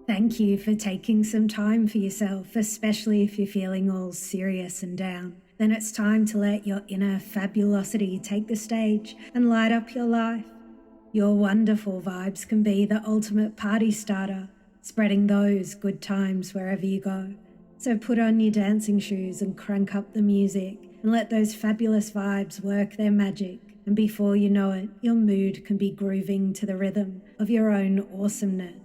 Thank you for taking some time for yourself, especially if you're feeling all serious and down. Then it's time to let your inner fabulosity take the stage and light up your life. Your wonderful vibes can be the ultimate party starter, spreading those good times wherever you go. So put on your dancing shoes and crank up the music and let those fabulous vibes work their magic. And before you know it, your mood can be grooving to the rhythm of your own awesomeness.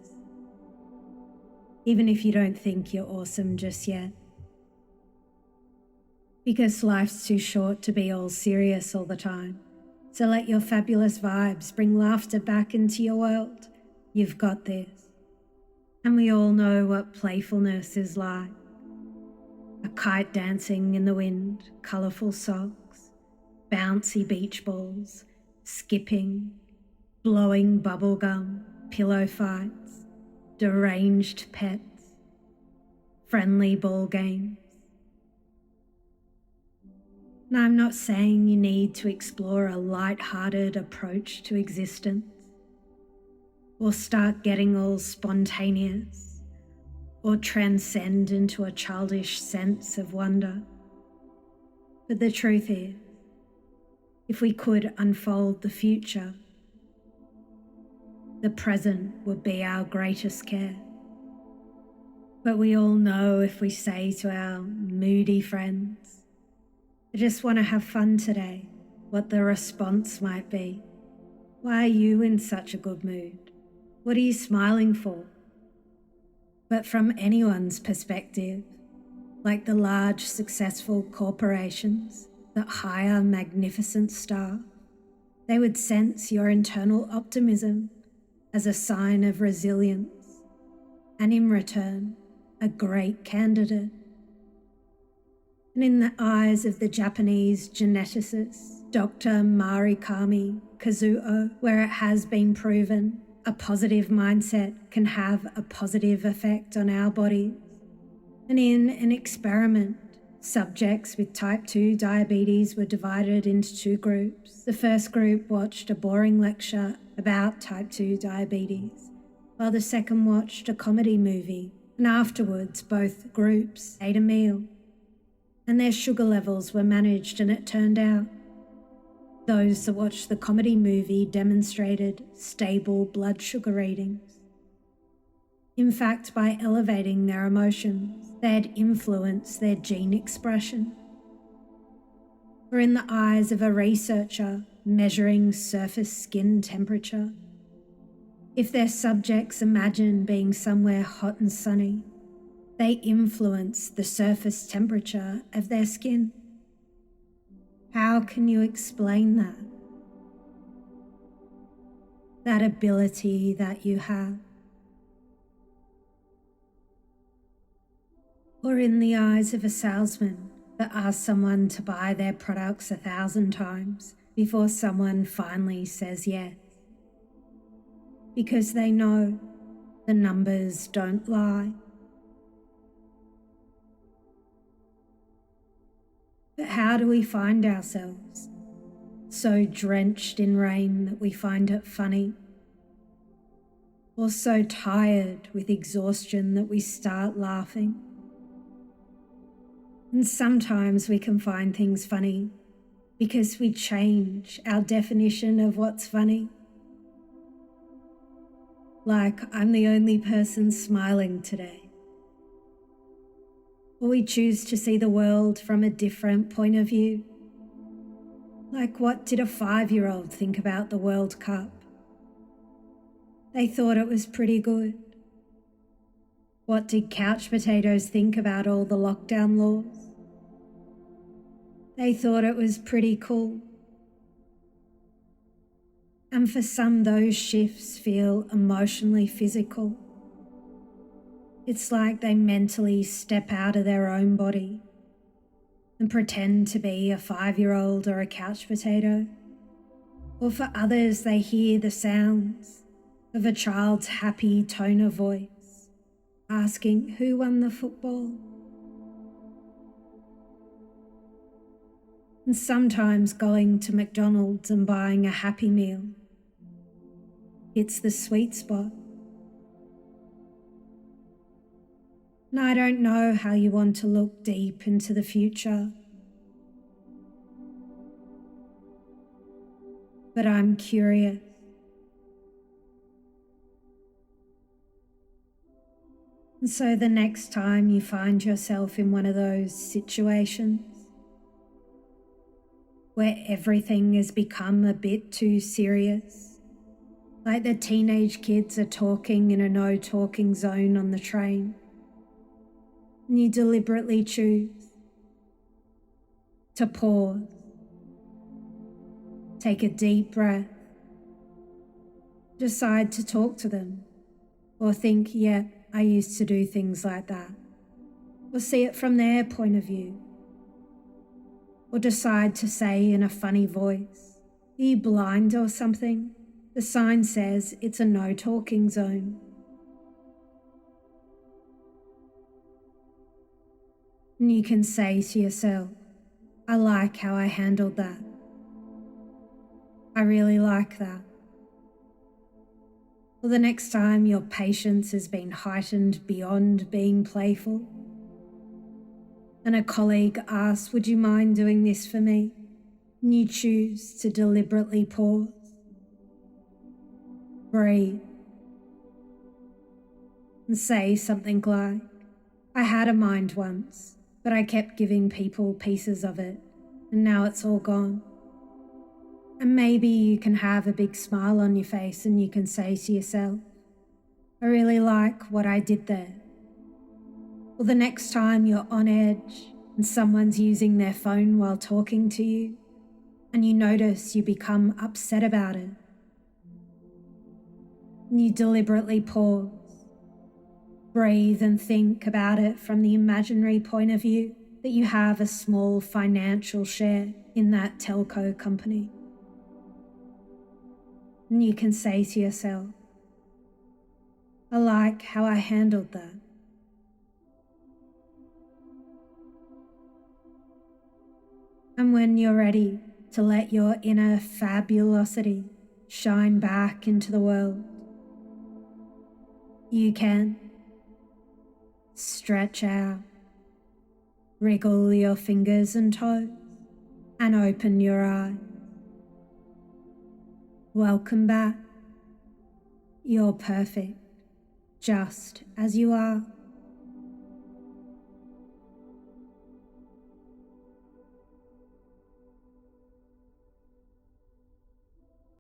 Even if you don't think you're awesome just yet. Because life's too short to be all serious all the time. So let your fabulous vibes bring laughter back into your world. You've got this. And we all know what playfulness is like. A kite dancing in the wind, colourful socks, bouncy beach balls, skipping, blowing bubblegum, pillow fights, deranged pets, friendly ball games. Now, I'm not saying you need to explore a light-hearted approach to existence or start getting all spontaneous or transcend into a childish sense of wonder. But the truth is, if we could unfold the future, the present would be our greatest care. But we all know if we say to our moody friends, I just want to have fun today, what the response might be. Why are you in such a good mood? What are you smiling for? But from anyone's perspective, like the large successful corporations that hire magnificent staff, they would sense your internal optimism as a sign of resilience, and in return, a great candidate. And in the eyes of the Japanese geneticist Dr. Marikami Kazuo, where it has been proven a positive mindset can have a positive effect on our bodies. And in an experiment, subjects with type 2 diabetes were divided into two groups. The first group watched a boring lecture about type 2 diabetes, while the second watched a comedy movie. And afterwards, both groups ate a meal, and their sugar levels were managed, and it turned out those that watched the comedy movie demonstrated stable blood sugar readings. In fact, by elevating their emotions, they had influenced their gene expression. Or in the eyes of a researcher measuring surface skin temperature, if their subjects imagine being somewhere hot and sunny, they influence the surface temperature of their skin. How can you explain that? That ability that you have. Or in the eyes of a salesman that asks someone to buy their products 1,000 times before someone finally says yes. Because they know the numbers don't lie. But how do we find ourselves so drenched in rain that we find it funny? Or so tired with exhaustion that we start laughing? And sometimes we can find things funny because we change our definition of what's funny. Like, I'm the only person smiling today. Or we choose to see the world from a different point of view. Like, what did a 5-year-old think about the World Cup? They thought it was pretty good. What did couch potatoes think about all the lockdown laws? They thought it was pretty cool. And for some, those shifts feel emotionally physical. It's like they mentally step out of their own body and pretend to be a 5-year-old or a couch potato. Or for others, they hear the sounds of a child's happy tone of voice, asking who won the football. And sometimes going to McDonald's and buying a Happy Meal. It's the sweet spot. And I don't know how you want to look deep into the future, but I'm curious. And so the next time you find yourself in one of those situations where everything has become a bit too serious, like the teenage kids are talking in a no talking zone on the train, and you deliberately choose to pause, take a deep breath, decide to talk to them, or think, yeah, I used to do things like that, or see it from their point of view, or decide to say in a funny voice, are you blind or something? The sign says it's a no talking zone. And you can say to yourself, I like how I handled that. I really like that. Or the next time your patience has been heightened beyond being playful, and a colleague asks, would you mind doing this for me? And you choose to deliberately pause, breathe, and say something like, I had a mind once, but I kept giving people pieces of it, and now it's all gone. And maybe you can have a big smile on your face and you can say to yourself, I really like what I did there. Or the next time you're on edge and someone's using their phone while talking to you, and you notice you become upset about it, and you deliberately pause, breathe and think about it from the imaginary point of view that you have a small financial share in that telco company. And you can say to yourself, I like how I handled that. And when you're ready to let your inner fabulosity shine back into the world, you can stretch out, wriggle your fingers and toes, and open your eyes. Welcome back. You're perfect, just as you are.